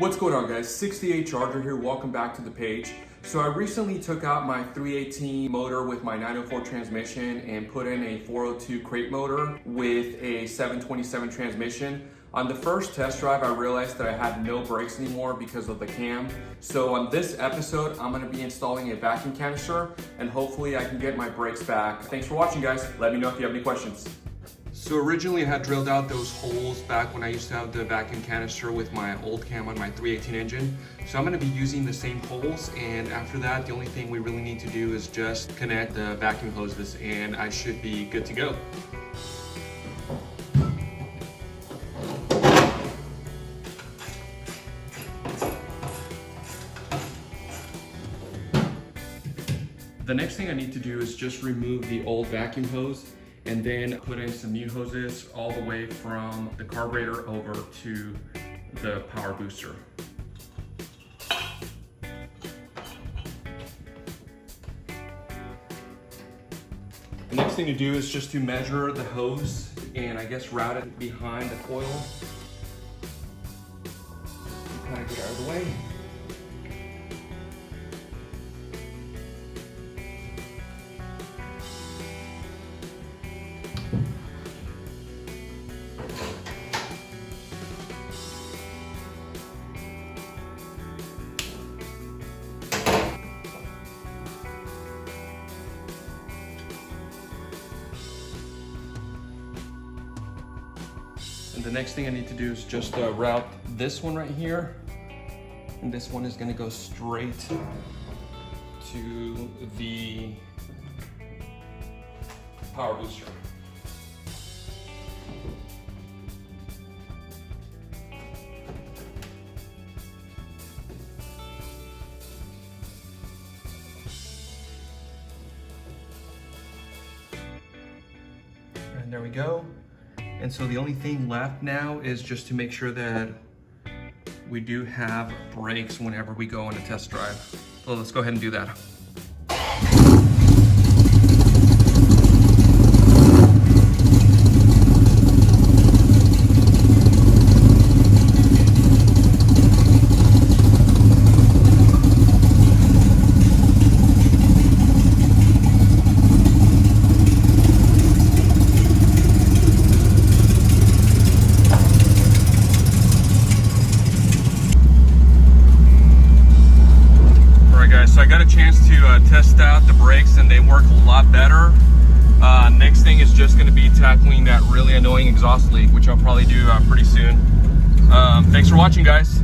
What's going on, guys? 68 Charger here. Welcome back to the page. So I recently took out my 318 motor with my 904 transmission and put in a 402 crate motor with a 727 transmission. On the first test drive, I realized that I had no brakes anymore because of the cam. So on this episode, I'm gonna be installing a vacuum canister and hopefully I can get my brakes back. Thanks for watching, guys. Let me know if you have any questions. So originally I had drilled out those holes back when I used to have the vacuum canister with my old cam on my 318 engine. So I'm going to be using the same holes, and after that the only thing we really need to do is just connect the vacuum hoses and I should be good to go. The next thing I need to do is just remove the old vacuum hose and then put in some new hoses all the way from the carburetor over to the power booster. The next thing to do is just to measure the hose and I guess route it behind the coil. Kind of get out of the way. And the next thing I need to do is just route this one right here. And this one is gonna go straight to the power booster. And there we go. And so the only thing left now is just to make sure that we do have brakes whenever we go on a test drive. So let's go ahead and do that. So I got a chance to test out the brakes and they work a lot better. Next thing is just going to be tackling that really annoying exhaust leak, which I'll probably do pretty soon. Thanks for watching, guys.